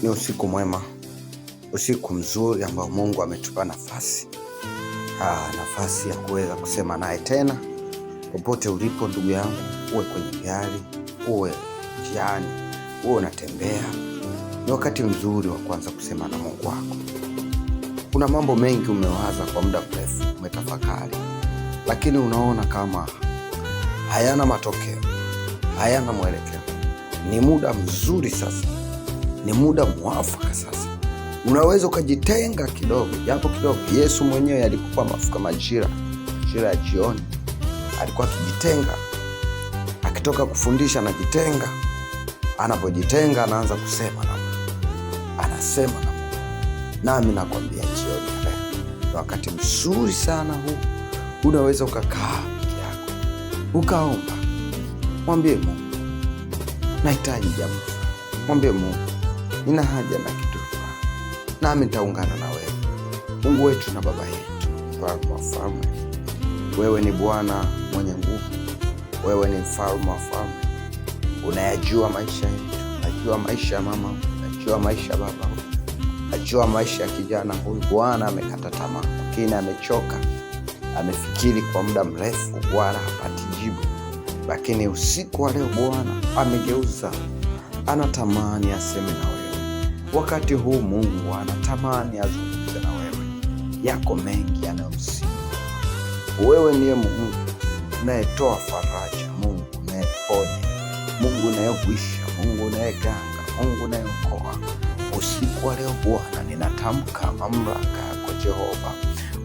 Ni usiku mwema, usiku mzuri ambao Mungu ametupa nafasi ya kuweza kusema naye tena. Popote ulipo ndugu yangu, uwe kwenye gari, uwe njiani, uwe unatembea, ni wakati mzuri wa kuanza kusema na Mungu wako. Kuna mambo mengi umewaza kwa muda mrefu, umetafakari, lakini unaona kama hayana matokeo, hayana mwelekeo. Ni muda mzuri sasa, ni muda mwafaka sasa. Unaweza ukajitenga kidogo, japo kidogo. Yesu mwenyewe alikupa mafuka majira ya jioni, alikuwa akijitenga, akitoka kufundisha anajitenga. Anapojitenga anaanza kusema na Mungu, anasema na Mungu. Nami nakwambia jioni leo ni wakati mzuri sana huu. Unaweza ukakaa peke yako ukaomba, mwambie Mungu nahitaji jambo, mwambie Mungu nina haja na kitu fulani, nami nitaungana na wewe. Mungu wetu na Baba yetu, Mfalme wa falme, wewe ni Bwana mwenye nguvu, wewe ni Mfalme wa falme. Unayajua maisha yetu, unajua maisha ya mama, unajua maisha ya baba, unajua maisha ya kijana huyu. Bwana amekata tamaa, lakini amechoka, amefikiri kwa muda mrefu, Bwana hapati jibu. Lakini usiku wa leo Bwana amegeuza, anatamani aseme na wewe. Wakati huu Mungu anatamani azungumze na wewe. Yako mengi yanayomsibu. Wewe ndiye Mungu unayetoa faraja, Mungu unayeponya, Mungu unayehuisha, Mungu unayeganga, Mungu unayeokoa. Usiku wa leo Bwana ninatamka mamlaka yako Jehova,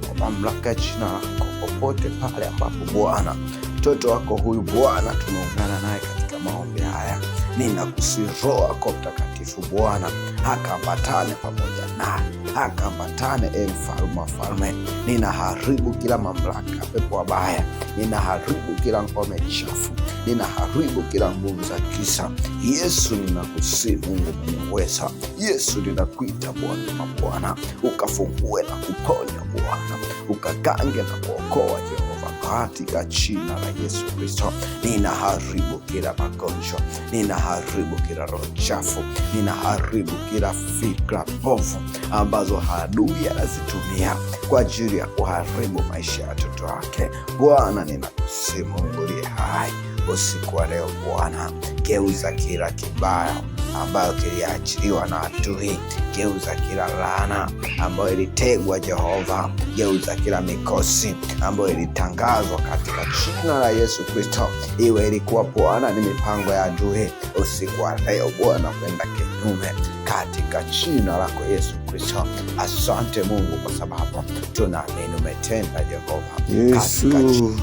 kwa mamlaka ya jina lako, popote pale ambapo Bwana mtoto wako huyu Bwana tumeungana naye katika maombi haya, ninakusihi Roho yako Mtakatifu Bwana akaambatane pamoja naye, akaambatane Mfalme wa falme. Ninaharibu kila mamlaka pepo wabaya, ninaharibu kila ngome chafu, ninaharibu kila nguvu za giza. Yesu ninakusihi Mungu mwenye uweza, Yesu ninakuita Bwana na Bwana, ukafungue na kuponya Bwana, ukagange na kuokoa Jehova, katika jina la Yesu Kristo. Ninaharibu kila magonjwa, ninaharibu kila roho chafu, ninaharibu kila fikra mbovu ambazo adui anazitumia kwa ajili ya kuharibu maisha ya watoto wake. Bwana ninakusihi Mungu aliye hai, usiku wa leo Bwana, geuza kila kibaya ambayo kiliachiliwa na adui, geuza kila laana ambayo ilitegwa Jehova, geuza kila mikosi ambayo ilitangazwa katika jina la Yesu Kristo. Iwe ilikuwa Bwana ni mipango ya adui, usiku wa leo Bwana kwenda kinyume katika jina lako Yesu Kristo. Asante Mungu kwa sababu tunaamini umetenda Jehova. Yesu,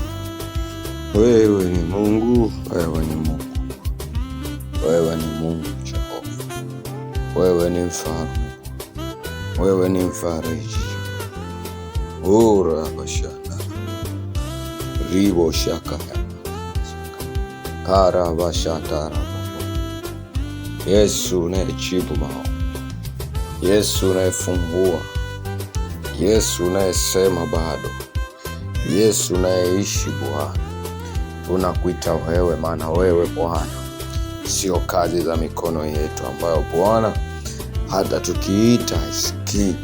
wewe ni Mungu, wewe ni Mungu, wewe ni Mungu Jehova, wewe ni mfalme, wewe ni mfariji. Ora bashana ribo shaka kara bashatara. Yesu unayejibu maombi, Yesu unayefungua, Yesu unayesema bado, Yesu unayeishi Bwana, tunakuita wewe, maana wewe Bwana sio kazi za mikono yetu ambayo Bwana hata tukiita haisikii,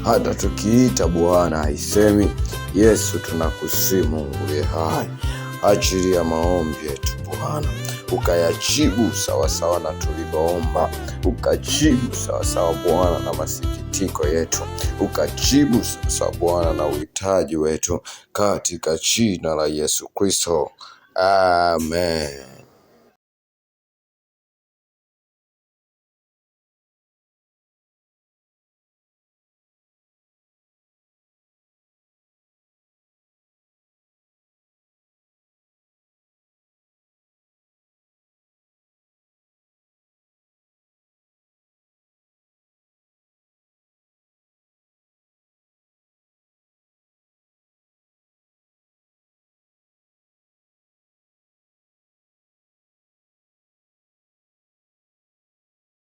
hata tukiita Bwana haisemi. Yesu tunakusihi Mungu aliye hai, achilia maombi yetu Bwana, ukayajibu sawasawa na tulivyoomba, ukajibu sawasawa Bwana na masikitiko yetu, ukajibu sawasawa Bwana na uhitaji wetu, katika jina la Yesu Kristo. Amen.